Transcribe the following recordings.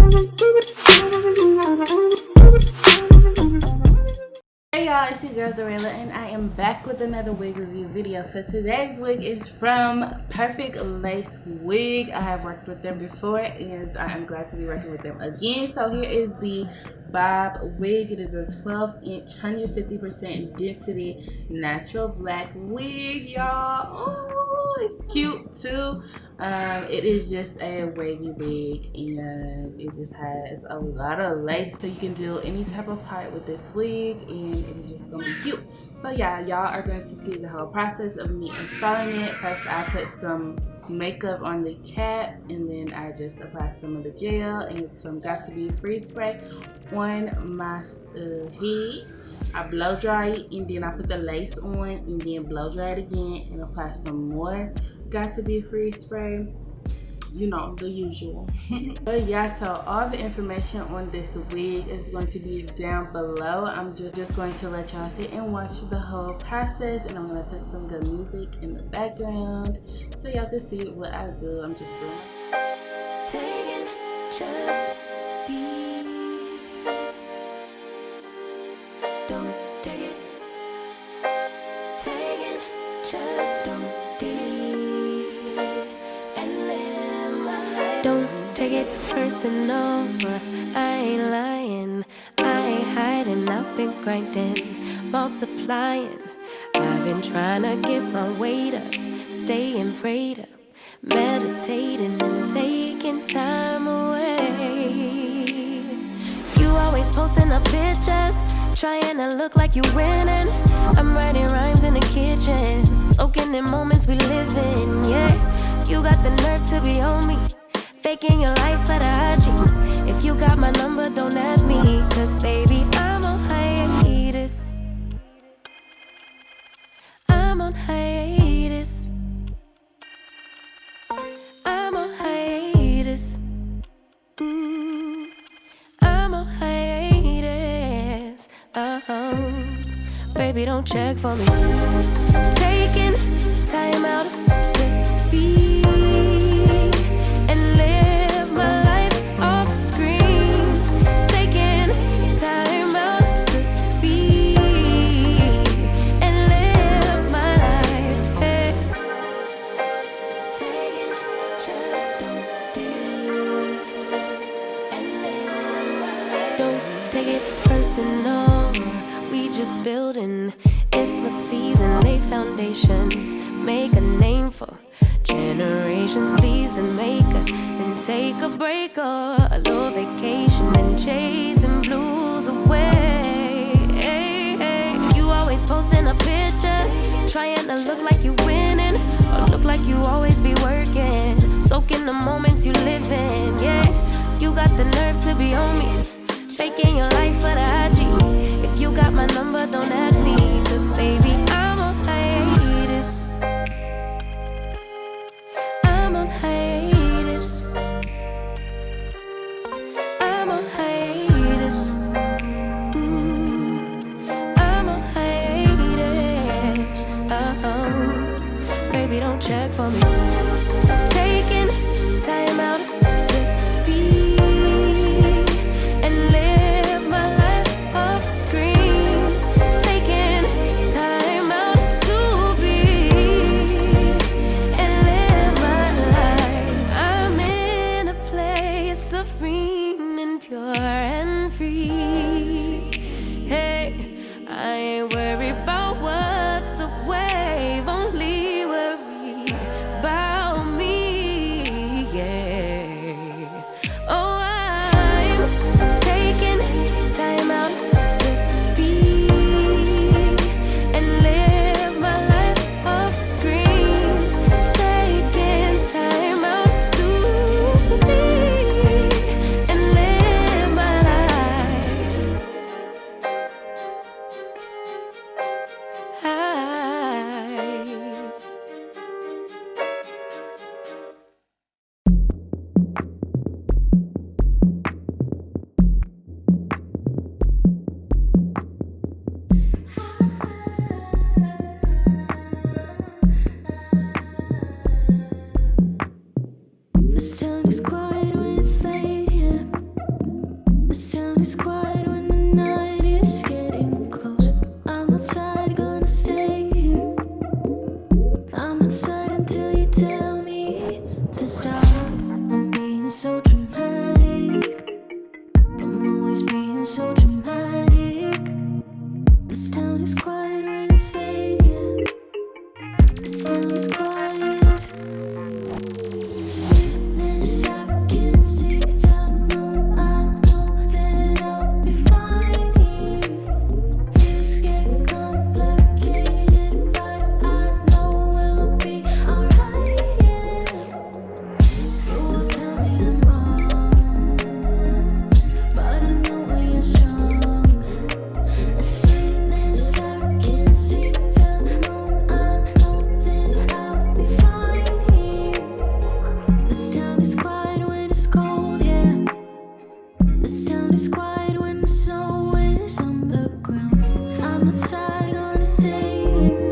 Hey y'all, it's your girl Xureila and I am back with another wig review video. So today's wig is from PerfectLaceWig. I have worked with them before and I am glad to be working with them again. So here is the bob wig. It is a 12-inch 150% density natural black wig, y'all. Oh, it's cute too. It is just a wavy wig and it just has a lot of lace, so you can do any type of part with this wig and it's just gonna be cute. So yeah, y'all are going to see the whole process of me installing it. First I put some makeup on the cap and then I just apply some of the gel and some Got to Be Freeze spray on my head. I blow dry it and then I put the lace on and then blow dry it again and apply some more Got to Be Freeze spray. You know, the usual. But yeah, so all the information on this wig is going to be down below. I'm just going to let y'all sit and watch the whole process, and I'm gonna put some good music in the background so y'all can see what I do. I'm just doing Taking just be. Don't take it. Taking just don't be. And live my life. Don't take it personal. I ain't lying. I ain't hiding. I've been grinding, multiplying. I've been trying to get my weight up, staying prayed up, meditating and taking time away. You always posting up pictures, trying to look like you winning. I'm writing rhymes in the kitchen, soaking in moments we live in, yeah. You got the nerve to be on me, faking your life for the IG. If you got my number, don't add me, cause baby, I'm on hiatus. I'm on hiatus. I'm on hiatus. I'm on hiatus. Baby, don't check for me. Taking time out to be and live my life off screen. Taking time out to be and live my life. Hey. Taking just don't be and live my life. Don't take it personal. We just building. It's my season. Lay foundation. Make a name for generations. Please and make a, then take a break or a little vacation and chasing blues away. Hey, hey. You always posting up pictures, trying to look like you winning or look like you always be working, soaking the moments you live in. Yeah, you got the nerve to be on me, faking your life for the IG. If you got my number, don't add me, cause baby, I'm on hiatus. I'm on hiatus. I'm on hiatus. I'm on hiatus. Baby, don't check for me. Taking time out to be and live my life off screen. Taking time out to be and live my life. I'm in a place serene and pure and free. Hey, I ain't worried about what's the wave, only worry about me, yeah. Oh, I'm taking time out to be and live my life off screen. Taking time out to be and live my life. This town is quiet when it's late, yeah. to stop. I'm being so dramatic. I'm always being so dramatic. This town is quiet when it's late, yeah. This town is quiet. Sadness, I can see the moon. I know that I'll be fine here. Things get complicated, but I know we'll be alright, yeah. You will tell me I'm wrong, but I know we are strong. As soon as I can see the moon, I know that I'll be fine here. This town is quiet when it's cold, yeah. This town is quiet when the snow is on the ground. I'm outside, gonna stay here.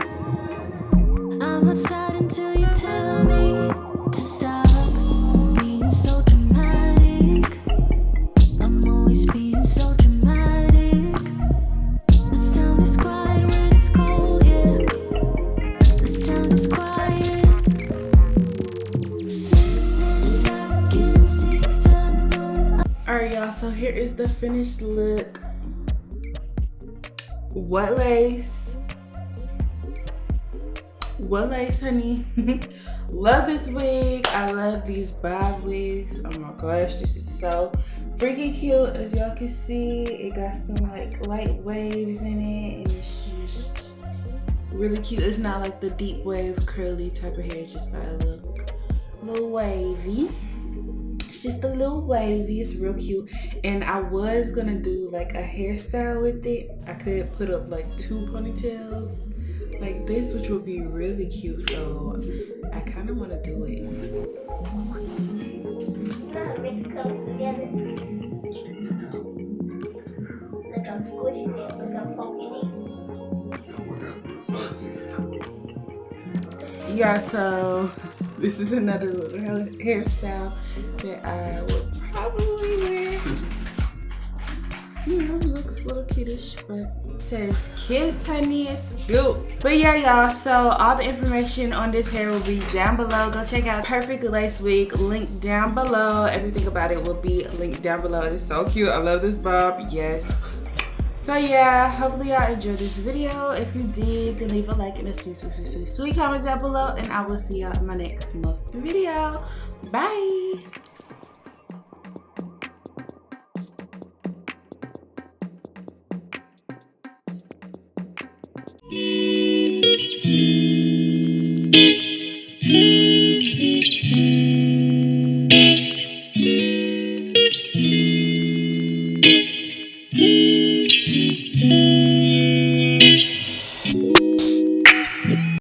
I'm outside until you tell me to stop. I'm being so dramatic. I'm always being so dramatic. This town is quiet when it's cold, yeah. This town is quiet. Soon as I can see the moon. Alright, y'all, so here is the finished look. What lace? What lace, honey? Love this wig. I love these bob wigs. Oh my gosh, this is so freaking cute. As y'all can see, it got some like light waves in it, and it's just really cute. It's not like the deep wave curly type of hair. It just got a little wavy. It's just a little wavy. It's real cute. And I was gonna do like a hairstyle with it. I could put up like 2 ponytails like this, which would be really cute. So I kind of want to do it. Make the colors together. Look, I'm squishing it. Look, I'm poking it. Yeah, so this is another little hairstyle that I would probably wear. You know, looks a little cutish, but it says kiss, honey. It's cute. But yeah, y'all, so all the information on this hair will be down below. Go check out Perfect Lace Wig, link down below. Everything about it will be linked down below. It is so cute. I love this bob. Yes. So yeah, hopefully y'all enjoyed this video. If you did, then leave a like and a sweet comment down below, and I will see y'all in my next month video. Bye.